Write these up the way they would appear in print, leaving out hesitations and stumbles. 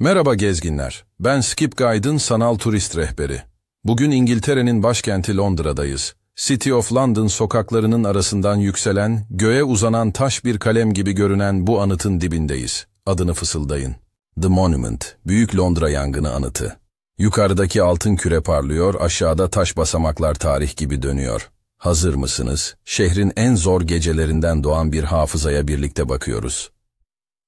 Merhaba gezginler, ben Skip Guide'ın sanal turist rehberi. Bugün İngiltere'nin başkenti Londra'dayız. City of London sokaklarının arasından yükselen, göğe uzanan taş bir kalem gibi görünen bu anıtın dibindeyiz. Adını fısıldayın. The Monument, Büyük Londra Yangını Anıtı. Yukarıdaki altın küre parlıyor, aşağıda taş basamaklar tarih gibi dönüyor. Hazır mısınız? Şehrin en zor gecelerinden doğan bir hafızaya birlikte bakıyoruz.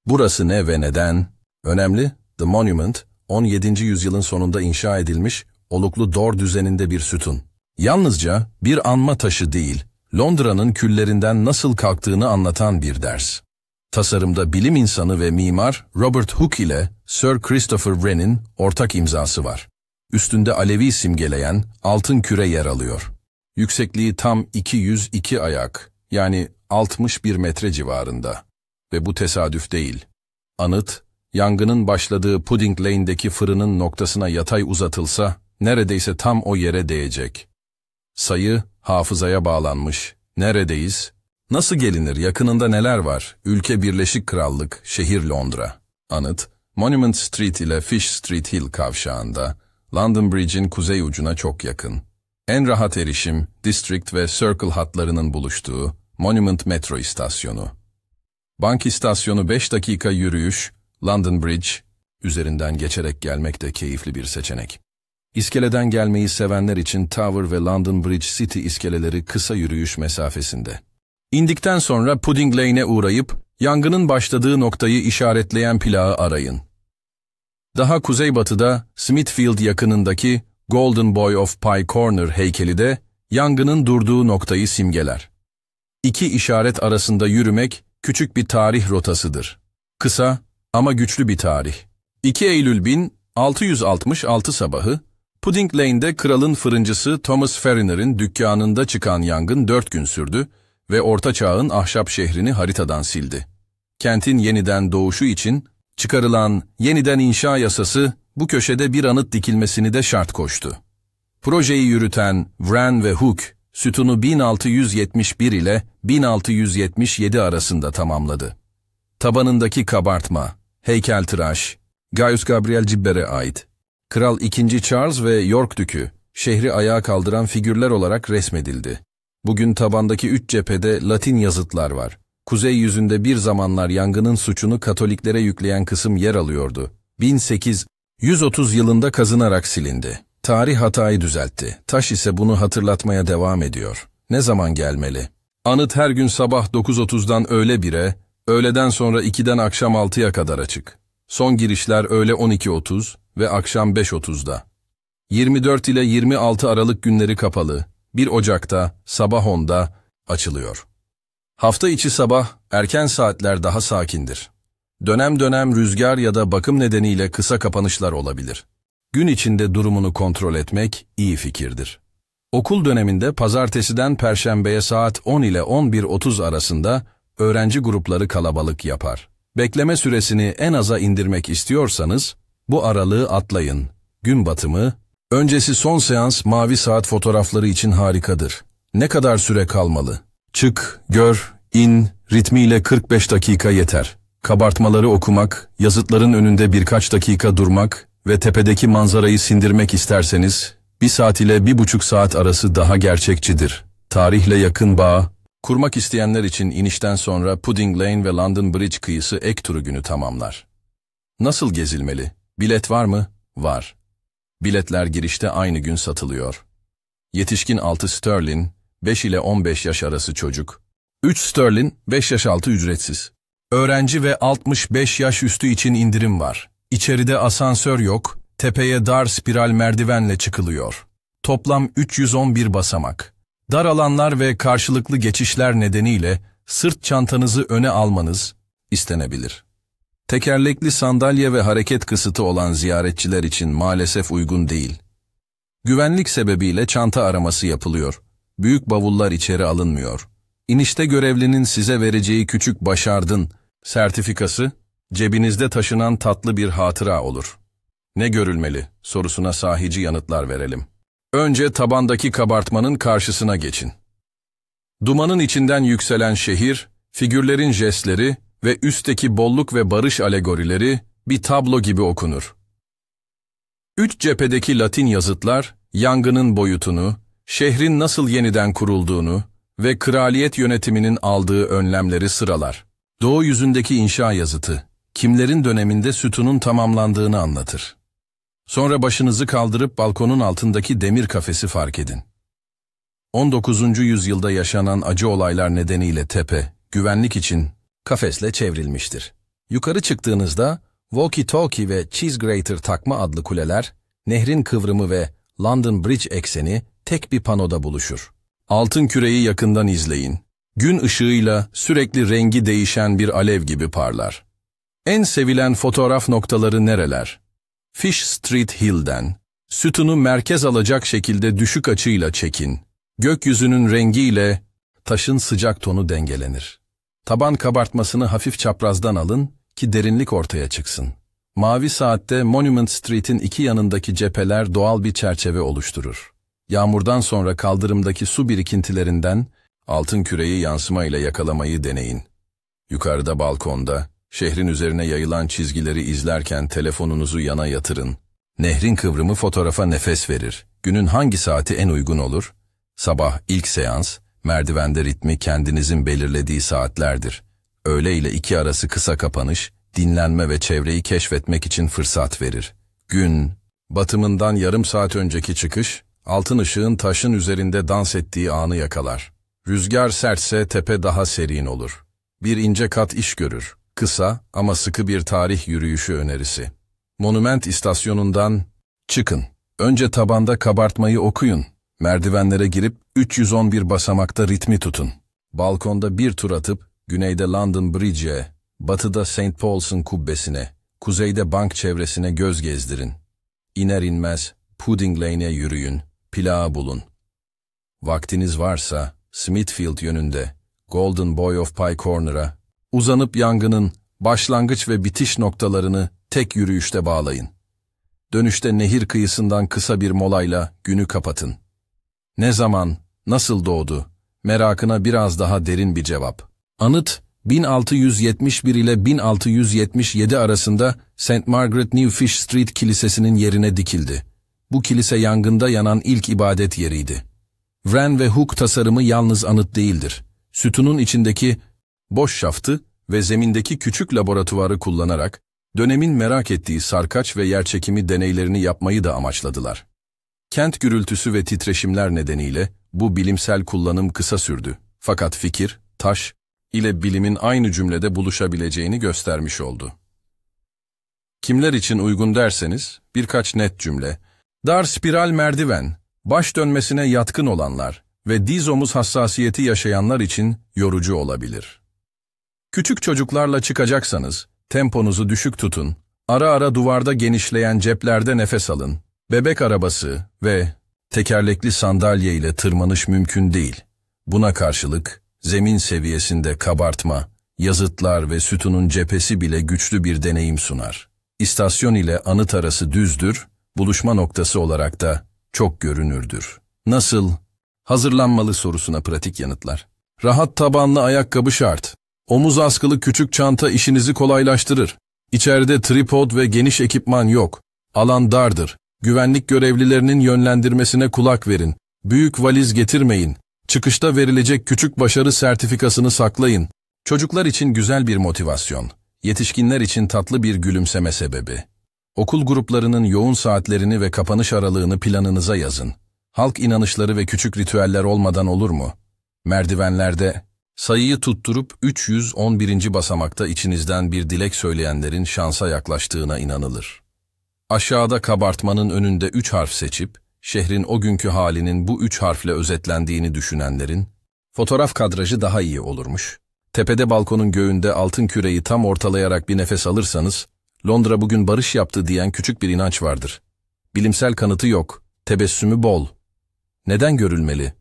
Burası ne ve neden? Önemli. The Monument, 17. yüzyılın sonunda inşa edilmiş, oluklu dor düzeninde bir sütun. Yalnızca bir anma taşı değil, Londra'nın küllerinden nasıl kalktığını anlatan bir ders. Tasarımda bilim insanı ve mimar Robert Hooke ile Sir Christopher Wren'in ortak imzası var. Üstünde alevi simgeleyen altın küre yer alıyor. Yüksekliği tam 202 ayak, yani 61 metre civarında. Ve bu tesadüf değil. Anıt, yangının başladığı Pudding Lane'deki fırının noktasına yatay uzatılsa, neredeyse tam o yere değecek. Sayı, hafızaya bağlanmış. Neredeyiz? Nasıl gelinir? Yakınında neler var? Ülke Birleşik Krallık, şehir Londra. Anıt, Monument Street ile Fish Street Hill kavşağında, London Bridge'in kuzey ucuna çok yakın. En rahat erişim, District ve Circle hatlarının buluştuğu Monument metro istasyonu. Bank istasyonu 5 dakika yürüyüş, London Bridge, üzerinden geçerek gelmek de keyifli bir seçenek. İskeleden gelmeyi sevenler için Tower ve London Bridge City iskeleleri kısa yürüyüş mesafesinde. İndikten sonra Pudding Lane'e uğrayıp, yangının başladığı noktayı işaretleyen plağı arayın. Daha kuzeybatıda, Smithfield yakınındaki Golden Boy of Pye Corner heykeli de, yangının durduğu noktayı simgeler. İki işaret arasında yürümek, küçük bir tarih rotasıdır. Kısa ama güçlü bir tarih. 2 Eylül 1666 sabahı, Pudding Lane'de kralın fırıncısı Thomas Farriner'in dükkanında çıkan yangın 4 gün sürdü ve Orta Çağ'ın ahşap şehrini haritadan sildi. Kentin yeniden doğuşu için çıkarılan yeniden inşa yasası bu köşede bir anıt dikilmesini de şart koştu. Projeyi yürüten Wren ve Hooke, sütunu 1671 ile 1677 arasında tamamladı. Tabanındaki kabartma, heykeltıraş, Gaius Gabriel Cibber'e ait. Kral II. Charles ve York Dükü, şehri ayağa kaldıran figürler olarak resmedildi. Bugün tabandaki 3 cephede Latin yazıtlar var. Kuzey yüzünde bir zamanlar yangının suçunu Katoliklere yükleyen kısım yer alıyordu. 1830 yılında kazınarak silindi. Tarih hatayı düzeltti. Taş ise bunu hatırlatmaya devam ediyor. Ne zaman gelmeli? Anıt her gün sabah 9.30'dan öğle 1'e, öğleden sonra 2'den akşam 6'ya kadar açık. Son girişler öğle 12.30 ve akşam 5.30'da. 24 ile 26 Aralık günleri kapalı, 1 Ocak'ta sabah 10'da açılıyor. Hafta içi sabah, erken saatler daha sakindir. Dönem dönem rüzgar ya da bakım nedeniyle kısa kapanışlar olabilir. Gün içinde durumunu kontrol etmek iyi fikirdir. Okul döneminde pazartesiden perşembeye saat 10 ile 11.30 arasında öğrenci grupları kalabalık yapar. Bekleme süresini en aza indirmek istiyorsanız, bu aralığı atlayın. Gün batımı, öncesi son seans mavi saat fotoğrafları için harikadır. Ne kadar süre kalmalı? Çık, gör, in, ritmiyle 45 dakika yeter. Kabartmaları okumak, yazıtların önünde birkaç dakika durmak ve tepedeki manzarayı sindirmek isterseniz, 1 saat ile 1,5 saat arası daha gerçekçidir. Tarihle yakın bağ, kurmak isteyenler için inişten sonra Pudding Lane ve London Bridge kıyısı ek turu günü tamamlar. Nasıl gezilmeli? Bilet var mı? Var. Biletler girişte aynı gün satılıyor. Yetişkin 6 sterlin, 5 ile 15 yaş arası çocuk. 3 sterlin, 5 yaş altı ücretsiz. Öğrenci ve 65 yaş üstü için indirim var. İçeride asansör yok, tepeye dar spiral merdivenle çıkılıyor. Toplam 311 basamak. Dar alanlar ve karşılıklı geçişler nedeniyle sırt çantanızı öne almanız istenebilir. Tekerlekli sandalye ve hareket kısıtı olan ziyaretçiler için maalesef uygun değil. Güvenlik sebebiyle çanta araması yapılıyor. Büyük bavullar içeri alınmıyor. İnişte görevlinin size vereceği küçük başardın sertifikası, cebinizde taşınan tatlı bir hatıra olur. Ne görülmeli sorusuna sahici yanıtlar verelim. Önce tabandaki kabartmanın karşısına geçin. Dumanın içinden yükselen şehir, figürlerin jestleri ve üstteki bolluk ve barış alegorileri bir tablo gibi okunur. Üç cephedeki Latin yazıtlar, yangının boyutunu, şehrin nasıl yeniden kurulduğunu ve kraliyet yönetiminin aldığı önlemleri sıralar. Doğu yüzündeki inşa yazıtı, kimlerin döneminde sütunun tamamlandığını anlatır. Sonra başınızı kaldırıp balkonun altındaki demir kafesi fark edin. 19. yüzyılda yaşanan acı olaylar nedeniyle tepe, güvenlik için kafesle çevrilmiştir. Yukarı çıktığınızda, Walkie Talkie ve Cheese Grater takma adlı kuleler, nehrin kıvrımı ve London Bridge ekseni tek bir panoda buluşur. Altın küreyi yakından izleyin. Gün ışığıyla sürekli rengi değişen bir alev gibi parlar. En sevilen fotoğraf noktaları nereler? Fish Street Hill'den, sütunu merkez alacak şekilde düşük açıyla çekin. Gökyüzünün rengiyle taşın sıcak tonu dengelenir. Taban kabartmasını hafif çaprazdan alın ki derinlik ortaya çıksın. Mavi saatte Monument Street'in iki yanındaki cepheler doğal bir çerçeve oluşturur. Yağmurdan sonra kaldırımdaki su birikintilerinden altın küreyi yansımayla yakalamayı deneyin. Yukarıda balkonda, şehrin üzerine yayılan çizgileri izlerken telefonunuzu yana yatırın. Nehrin kıvrımı fotoğrafa nefes verir. Günün hangi saati en uygun olur? Sabah ilk seans, merdivende ritmi kendinizin belirlediği saatlerdir. Öğle ile 2 arası kısa kapanış, dinlenme ve çevreyi keşfetmek için fırsat verir. Gün, batımından yarım saat önceki çıkış, altın ışığın taşın üzerinde dans ettiği anı yakalar. Rüzgar sertse tepe daha serin olur. Bir ince kat iş görür. Kısa ama sıkı bir tarih yürüyüşü önerisi. Monument istasyonundan çıkın. Önce tabanda kabartmayı okuyun. Merdivenlere girip 311 basamakta ritmi tutun. Balkonda bir tur atıp güneyde London Bridge'e, batıda St. Paul's'ın kubbesine, kuzeyde bank çevresine göz gezdirin. İner inmez Pudding Lane'e yürüyün, plağı bulun. Vaktiniz varsa Smithfield yönünde Golden Boy of Pie Corner'a uzanıp yangının başlangıç ve bitiş noktalarını tek yürüyüşte bağlayın. Dönüşte nehir kıyısından kısa bir molayla günü kapatın. Ne zaman, nasıl doğdu? Merakına biraz daha derin bir cevap. Anıt, 1671 ile 1677 arasında St. Margaret New Fish Street Kilisesi'nin yerine dikildi. Bu kilise yangında yanan ilk ibadet yeriydi. Wren ve Hook tasarımı yalnız anıt değildir. Sütunun içindeki boş şaftı ve zemindeki küçük laboratuvarı kullanarak dönemin merak ettiği sarkaç ve yerçekimi deneylerini yapmayı da amaçladılar. Kent gürültüsü ve titreşimler nedeniyle bu bilimsel kullanım kısa sürdü. Fakat fikir, taş ile bilimin aynı cümlede buluşabileceğini göstermiş oldu. Kimler için uygun derseniz, birkaç net cümle. Dar spiral merdiven, baş dönmesine yatkın olanlar ve diz omuz hassasiyeti yaşayanlar için yorucu olabilir. Küçük çocuklarla çıkacaksanız, temponuzu düşük tutun, ara ara duvarda genişleyen ceplerde nefes alın. Bebek arabası ve tekerlekli sandalye ile tırmanış mümkün değil. Buna karşılık, zemin seviyesinde kabartma, yazıtlar ve sütunun cephesi bile güçlü bir deneyim sunar. İstasyon ile anıt arası düzdür, buluşma noktası olarak da çok görünürdür. Nasıl? Hazırlanmalı sorusuna pratik yanıtlar. Rahat tabanlı ayakkabı şart. Omuz askılı küçük çanta işinizi kolaylaştırır. İçeride tripod ve geniş ekipman yok. Alan dardır. Güvenlik görevlilerinin yönlendirmesine kulak verin. Büyük valiz getirmeyin. Çıkışta verilecek küçük başarı sertifikasını saklayın. Çocuklar için güzel bir motivasyon. Yetişkinler için tatlı bir gülümseme sebebi. Okul gruplarının yoğun saatlerini ve kapanış aralığını planınıza yazın. Halk inanışları ve küçük ritüeller olmadan olur mu? Merdivenlerde sayıyı tutturup 311. basamakta içinizden bir dilek söyleyenlerin şansa yaklaştığına inanılır. Aşağıda kabartmanın önünde 3 harf seçip, şehrin o günkü halinin bu 3 harfle özetlendiğini düşünenlerin, fotoğraf kadrajı daha iyi olurmuş. Tepede balkonun göğünde altın küreyi tam ortalayarak bir nefes alırsanız, Londra bugün barış yaptı diyen küçük bir inanç vardır. Bilimsel kanıtı yok, tebessümü bol. Neden görülmeli?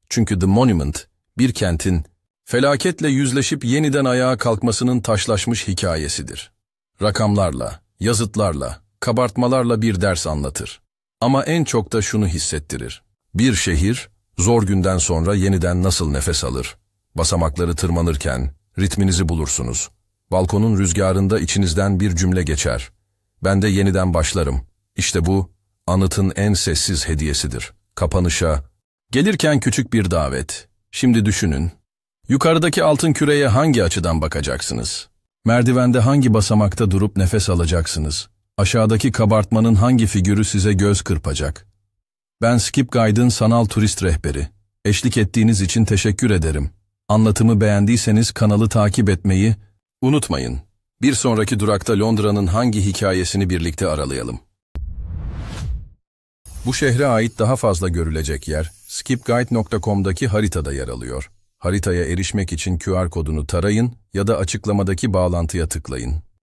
Çünkü The Monument, bir kentin, felaketle yüzleşip yeniden ayağa kalkmasının taşlaşmış hikayesidir. Rakamlarla, yazıtlarla, kabartmalarla bir ders anlatır. Ama en çok da şunu hissettirir. Bir şehir, zor günden sonra yeniden nasıl nefes alır? Basamakları tırmanırken ritminizi bulursunuz. Balkonun rüzgarında içinizden bir cümle geçer. Ben de yeniden başlarım. İşte bu, anıtın en sessiz hediyesidir. Kapanışa. Gelirken küçük bir davet. Şimdi düşünün. Yukarıdaki altın küreye hangi açıdan bakacaksınız? Merdivende hangi basamakta durup nefes alacaksınız? Aşağıdaki kabartmanın hangi figürü size göz kırpacak? Ben Skip Guide'ın sanal turist rehberi. Eşlik ettiğiniz için teşekkür ederim. Anlatımı beğendiyseniz kanalı takip etmeyi unutmayın. Bir sonraki durakta Londra'nın hangi hikayesini birlikte aralayalım? Bu şehre ait daha fazla görülecek yer, skipguide.com'daki haritada yer alıyor. Haritaya erişmek için QR kodunu tarayın ya da açıklamadaki bağlantıya tıklayın.